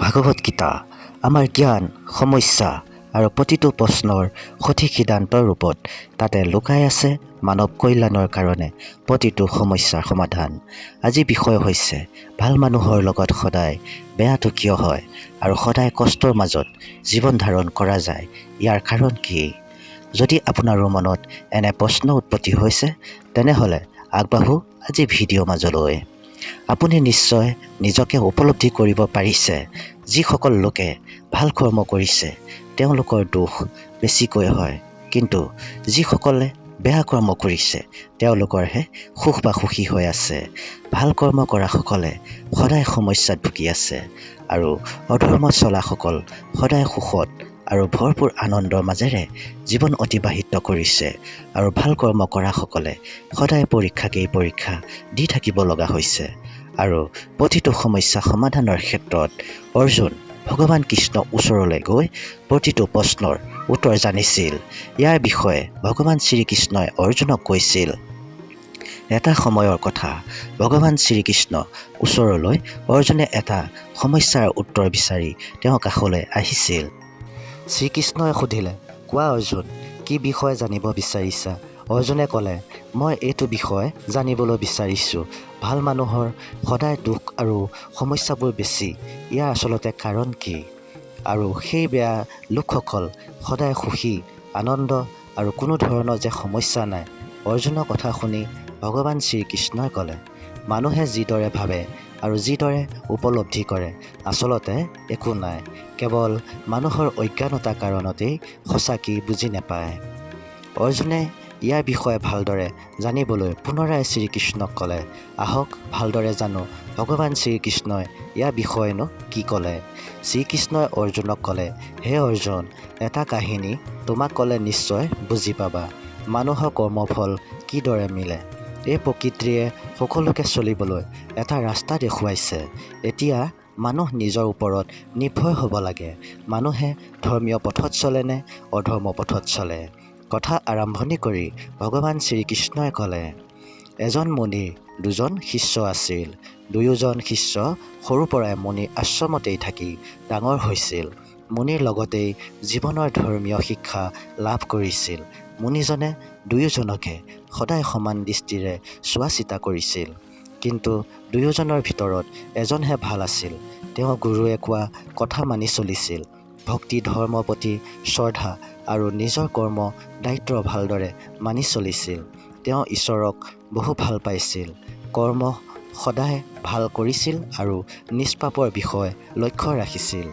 ভাগৱত গীতা আমাৰ জ্ঞান সমস্যা আৰু প্ৰতিটো প্ৰশ্নৰ সঠিক সিদ্ধান্তৰ ৰূপত তাতে লুকাই আছে মানৱ কল্যাণৰ কাৰণে প্ৰতিটো সমস্যাৰ সমাধান। আজি বিষয় হৈছে ভাল মানুহৰ লগত সদায় বেয়াটো কিয় হয় আৰু সদায় কষ্টৰ মাজত জীৱন ধাৰণ কৰা যায়, ইয়াৰ কাৰণ কি? যদি আপোনাৰো মনত এনে প্ৰশ্ন উৎপত্তি হৈছে তেনেহ'লে আগবাঢ়ো আজি ভিডিঅ' মাজলৈ। আপুনি নিশ্চয় নিজকে উপলব্ধি কৰিব পাৰিছে, যিসকল লোকে ভাল কৰ্ম কৰিছে তেওঁলোকৰ দুখ বেছিকৈ হয়, কিন্তু যিসকলে বেয়া কৰ্ম কৰিছে তেওঁলোকৰহে সুখ বা সুখী হৈ আছে। ভাল কৰ্ম কৰাসকলে সদায় সমস্যাত ভুগি আছে আৰু অধৰ্ম চলাসকল সদায় সুখত আৰু ভৰপূৰ আনন্দৰ মাজেৰে জীৱন অতিবাহিত কৰিছে আৰু ভাল কৰ্ম কৰাসকলে সদায় পৰীক্ষা দি থাকিব লগা হৈছে। আৰু প্ৰতিটো সমস্যা সমাধানৰ ক্ষেত্ৰত অৰ্জুন ভগৱান কৃষ্ণৰ ওচৰলৈ গৈ প্ৰতিটো প্ৰশ্নৰ উত্তৰ জানিছিল। ইয়াৰ বিষয়ে ভগৱান শ্ৰীকৃষ্ণই অৰ্জুনক কৈছিল। এটা সময়ৰ কথা, ভগৱান শ্ৰীকৃষ্ণৰ ওচৰলৈ অৰ্জুনে এটা সমস্যাৰ উত্তৰ বিচাৰি তেওঁৰ কাষলৈ আহিছিল। শ্ৰীকৃষ্ণই সুধিলে, কোৱা অৰ্জুন, কি বিষয়ে জানিব বিচাৰিছা? অৰ্জুনে ক'লে, মই এইটো বিষয় জানিবলৈ বিচাৰিছোঁ, ভাল মানুহৰ সদায় দুখ আৰু সমস্যাবোৰ বেছি, ইয়াৰ আচলতে কাৰণ কি? আৰু সেই বেয়া লোকসকল সদায় সুখী, আনন্দ আৰু কোনো ধৰণৰ যে সমস্যা নাই। অৰ্জুনৰ কথা শুনি ভগৱান শ্ৰীকৃষ্ণই ক'লে, মানুহে যিদৰে ভাবে আৰু যিদৰে উপলব্ধি কৰে আচলতে একো নাই, কেৱল মানুহৰ অজ্ঞানতাৰ কাৰণতেই সঁচাকি বুজি নাপায়। অৰ্জুনে ইয়াৰ বিষয়ে ভালদৰে জানিবলৈ পুনৰাই শ্ৰীকৃষ্ণক ক'লে, আহক ভালদৰে জানো ভগৱান শ্ৰীকৃষ্ণই ইয়াৰ বিষয়েনো কি ক'লে। শ্ৰীকৃষ্ণই অৰ্জুনক ক'লে, হে অৰ্জুন, এটা কাহিনী তোমাক ক'লে নিশ্চয় বুজি পাবা। মানুহৰ কৰ্মফল কিদৰে মিলে। এই প্ৰকৃতিয়ে সকলোকে চলিবলৈ এটা ৰাস্তা দেখুৱাইছে। এতিয়া মানুহ নিজৰ ওপৰত নিৰ্ভৰ হ'ব লাগে। মানুহে ধৰ্মীয় পথত চলে নে অধৰ্ম পথত চলে? কথা আৰম্ভণি কৰি ভগৱান শ্ৰীকৃষ্ণই ক'লে, এজন মুনিৰ দুজন শিষ্য আছিল। দুয়োজন শিষ্য সৰুৰ পৰাই মুনিৰ আশ্ৰমতেই থাকি ডাঙৰ হৈছিল। মুনিৰ লগতেই জীৱনৰ ধৰ্মীয় শিক্ষা লাভ কৰিছিল। মুনিজনে দুয়োজনকে সদায় সমান দৃষ্টিৰে চোৱা চিতা কৰিছিল, কিন্তু দুয়োজনৰ ভিতৰত এজনহে ভাল আছিল। তেওঁ গুৰুৱে কোৱা কথা মানি চলিছিল, ভক্তি ধৰ্মৰ প্ৰতি শ্ৰদ্ধা আৰু নিজৰ কৰ্ম দায়িত্ব ভালদৰে মানি চলিছিল। তেওঁ ঈশ্বৰক বহু ভাল পাইছিল, কৰ্ম সদায় ভাল কৰিছিল আৰু নিষ্পাপৰ বিষয় লক্ষ্য ৰাখিছিল,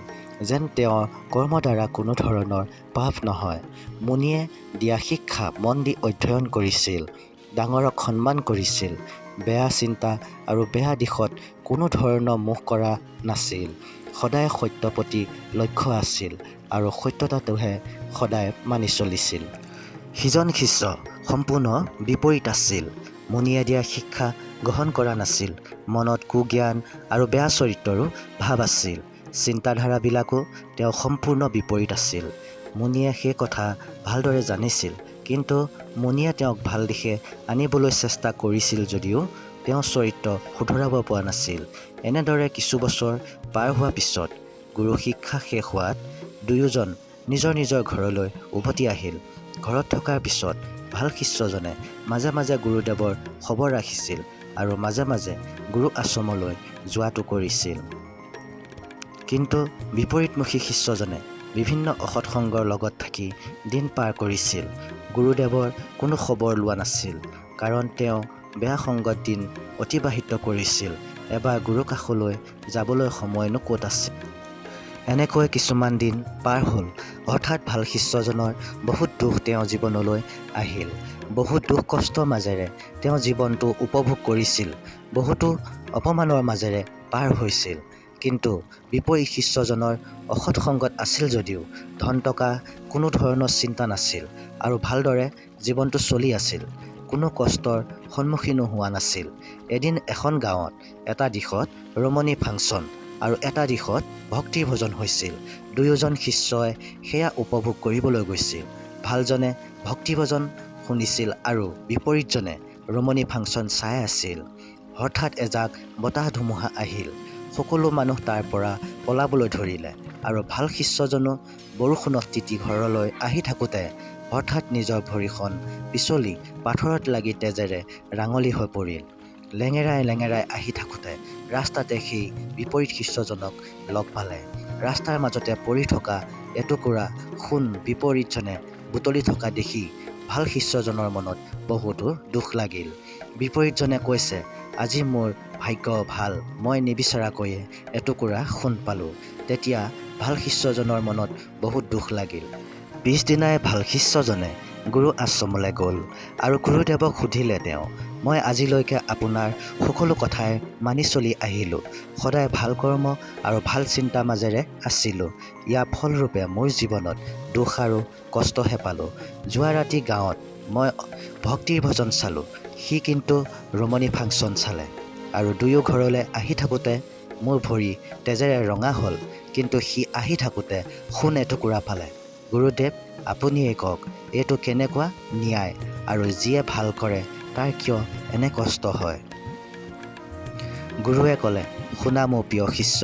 যেন তেওঁৰ কৰ্মৰ দ্বাৰা কোনো ধৰণৰ পাপ নহয়। মুনিয়ে দিয়া শিক্ষা মন দি অধ্যয়ন কৰিছিল, ডাঙৰক সন্মান কৰিছিল, বেয়া চিন্তা আৰু বেয়া দিশত কোনো ধৰণৰ মোহ কৰা নাছিল, সদায় সত্যৰ প্ৰতি লক্ষ্য আছিল আৰু সত্যতাটোহে সদায় মানি চলিছিল। সিজন শিষ্য সম্পূৰ্ণ বিপৰীত আছিল। মুনিয়ে দিয়া শিক্ষা গ্ৰহণ কৰা নাছিল, মনত কুজ্ঞান আৰু বেয়া চৰিত্ৰৰো ভাৱ আছিল। চিন্তাধাৰাবিলাকো তেওঁ সম্পূৰ্ণ বিপৰীত আছিল। মুনিয়ে সেই কথা ভালদৰে জানিছিল, কিন্তু মুনিয়ে তেওঁক ভাল দিশে আনিবলৈ চেষ্টা কৰিছিল যদিও তেওঁৰ চৰিত্ৰ শুধৰাব পৰা নাছিল। এনেদৰে কিছু বছৰ পাৰ হোৱাৰ পিছত গুৰু শিক্ষা শেষ হোৱাত দুয়োজন নিজৰ নিজৰ ঘৰলৈ উভতি আহিল। ঘৰত থকাৰ পিছত ভাল শিষ্যজনে মাজে মাজে গুৰুদেৱৰ খবৰ ৰাখিছিল আৰু মাজে মাজে গুৰু আশ্ৰমলৈ যোৱাটো কৰিছিল। কিন্তু বিপৰীতমুখী শিষ্যজনে বিভিন্ন অসৎ সংগৰ লগত থাকি দিন পাৰ কৰিছিল। গুৰুদেৱৰ কোনো খবৰ লোৱা নাছিল, কাৰণ তেওঁ বেয়া সংগত দিন অতিবাহিত কৰিছিল। এবাৰ গুৰু কাষলৈ যাবলৈ সময়নো ক'ত আছিল। এনেকৈ কিছুমান দিন পাৰ হ'ল। হঠাৎ ভাল শিষ্যজনৰ বহুত দুখ তেওঁৰ জীৱনলৈ আহিল। বহুত দুখ কষ্টৰ মাজেৰে তেওঁ জীৱনটো উপভোগ কৰিছিল, বহুতো অপমানৰ মাজেৰে পাৰ হৈছিল। কিন্তু বিপৰীত শিষ্যজনৰ অসৎ সংগত আছিল যদিও ধন টকা কোনো ধৰণৰ চিন্তা নাছিল আৰু ভালদৰে জীৱনটো চলি আছিল, কোনো কষ্টৰ সন্মুখীনো হোৱা নাছিল। এদিন এখন গাঁৱত এটা দিশত ৰমণী ফাংচন আৰু এটা দিশত ভক্তি ভজন হৈছিল। দুয়োজন শিষ্যই সেয়া উপভোগ কৰিবলৈ গৈছিল। ভালজনে ভক্তি ভজন শুনিছিল আৰু বিপৰীতজনে ৰমণী ফাংচন চাই আছিল। হঠাৎ এজাক বতাহ ধুমুহা আহিল। সকলো মানুহ তাৰ পৰা পলাবলৈ ধৰিলে আৰু ভাল শিষ্যজনো বৰষুণত তিতি ঘৰলৈ আহি থাকোঁতে হঠাৎ নিজৰ ভৰিখন পিছলি পাথৰত লাগি তেজেৰে ৰাঙলী হৈ পৰিল। লেঙেৰাই লেঙেৰাই আহি থাকোঁতে ৰাস্তাতে সেই বিপৰীত শিষ্যজনক লগ পালে। ৰাস্তাৰ মাজতে পৰি থকা এটুকুৰা সোণ বিপৰীতজনে বুটলি থকা দেখি ভাল শিষ্যজনৰ মনত বহুতো দুখ লাগিল। বিপৰীতজনে কৈছে, আজি মোৰ ভাগ্য ভাল, মই নিবিচৰাকৈয়ে এটুকুৰা সোণ পালোঁ। তেতিয়া ভাল শিষ্যজনৰ মনত বহুত দুখ লাগিল। পিছদিনাই ভাল শিষ্যজনে গুৰু আশ্ৰমলৈ গ'ল আৰু গুৰুদেৱক সুধিলে তেওঁ, মই আজিলৈকে আপোনাৰ সকলো কথাই মানি চলি আহিলোঁ, সদায় ভাল কৰ্ম আৰু ভাল চিন্তা মাজেৰে আছিলোঁ। ইয়াৰ ফলৰূপে মোৰ জীৱনত দুখ আৰু কষ্টহে পালোঁ। যোৱা ৰাতি গাঁৱত মই ভক্তিৰ ভজন চালোঁ, সি কিন্তু ৰমণী ফাংচন চালে আৰু দুয়ো ঘৰলৈ আহি থাকোঁতে মোৰ ভৰি তেজেৰে ৰঙা হ'ল, কিন্তু সি আহি থাকোঁতে সোণ এটুকুৰা পালে। গুৰুদেৱ, আপুনিয়ে কওক, এইটো কেনেকুৱা ন্যায় আৰু যিয়ে ভাল কৰে তাৰ কিয় এনে কষ্ট হয়? গুৰুৱে ক'লে, শুনা মোৰ প্ৰিয় শিষ্য,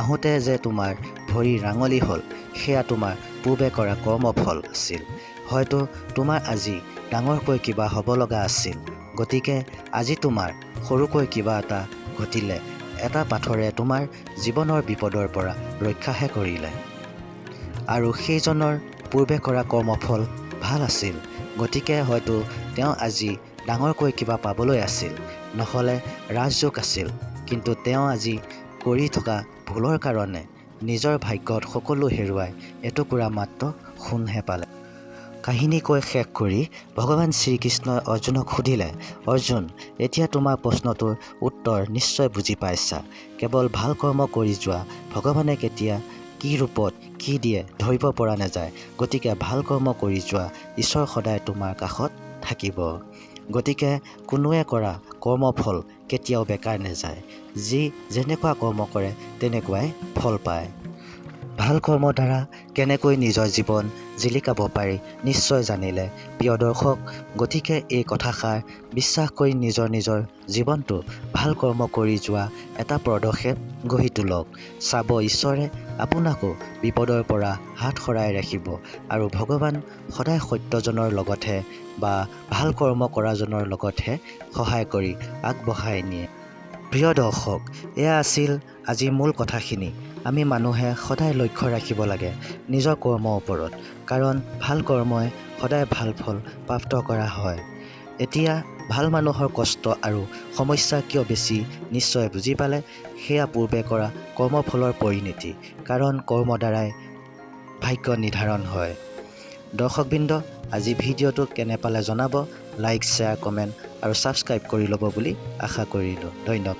আহোঁতে যে তোমাৰ ভৰি ৰাঙলী হ'ল, সেয়া তোমাৰ পূৰ্বে কৰা কৰ্মফল আছিল। হয়তো তোমাৰ আজি ডাঙৰকৈ কিবা হ'ব লগা আছিল, গতিকে আজি তোমাৰ সৰুকৈ কিবা এটা ঘটিলে এটা পাথৰে তোমাৰ জীৱনৰ বিপদৰ পৰা ৰক্ষাহে কৰিলে। আৰু সেইজনৰ পূৰ্বে কৰা কৰ্মফল ভাল আছিল, গতিকে হয়তো তেওঁ আজি ডাঙৰকৈ কিবা পাবলৈ আছিল, নহ'লে ৰাজযোগ আছিল। কিন্তু তেওঁ আজি কৰি থকা ভুলৰ কাৰণে নিজৰ ভাগ্যত সকলো হেৰুৱাই এটুকুৰা মাত্ৰ সোণহে পালে। কাহিনী কৈ শেষ কৰি ভগৱান শ্ৰীকৃষ্ণই অৰ্জুনক সুধিলে, অৰ্জুন, এতিয়া তোমাৰ প্ৰশ্নটোৰ উত্তৰ নিশ্চয় বুজি পাইছা। কেৱল ভাল কৰ্ম কৰি যোৱা, ভগৱানে কেতিয়া কি ৰূপত কি দিয়ে ধৰিব পৰা নাযায়। গতিকে ভাল কৰ্ম কৰি যোৱা, ঈশ্বৰ সদায় তোমাৰ কাষত থাকিব। গতিকে কোনোৱে কৰা কৰ্মফল কেতিয়াও বেকাৰ নাযায়। যি যেনেকুৱা কৰ্ম কৰে তেনেকুৱাই ফল পায়। ভাল কৰ্মৰ দ্বাৰা কেনেকৈ নিজৰ জীৱন জিলিকাব পাৰি নিশ্চয় জানিলে প্ৰিয় দৰ্শক। গতিকে এই কথাষাৰ বিশ্বাস কৰি নিজৰ জীৱনটো ভাল কৰ্ম কৰি যোৱা এটা পদক্ষেপ গঢ়ি তোলক। চাব ঈশ্বৰে আপোনাকো বিপদৰ পৰা হাত সৰাই ৰাখিব আৰু ভগৱান সদায় সত্যজনৰ লগতহে বা ভাল কৰ্ম কৰাজনৰ লগতহে সহায় কৰি আগবঢ়াই নিয়ে। প্ৰিয় দৰ্শক, এয়া আছিল আজিৰ মূল কথাখিনি। আমি মানুহে সদায় লক্ষ্য ৰাখিব লাগে নিজৰ কৰ্মৰ ওপৰত, কাৰণ ভাল কৰ্মই সদায় ভাল ফল প্ৰাপ্ত কৰা হয়। এতিয়া ভাল মানুহৰ কষ্ট আৰু সমস্যা কিয় বেছি নিশ্চয় বুজি পালে। সেয়া পূৰ্বে কৰা কৰ্মফলৰ পৰিণতি, কাৰণ কৰ্মৰ দ্বাৰাই ভাগ্য নিৰ্ধাৰণ হয়। দৰ্শকবৃন্দ, আজি ভিডিঅ'টো কেনে পালে জনাব। লাইক, শ্বেয়াৰ, কমেণ্ট আৰু ছাবস্ক্ৰাইব কৰি ল'ব বুলি আশা কৰিলোঁ। ধন্যবাদ।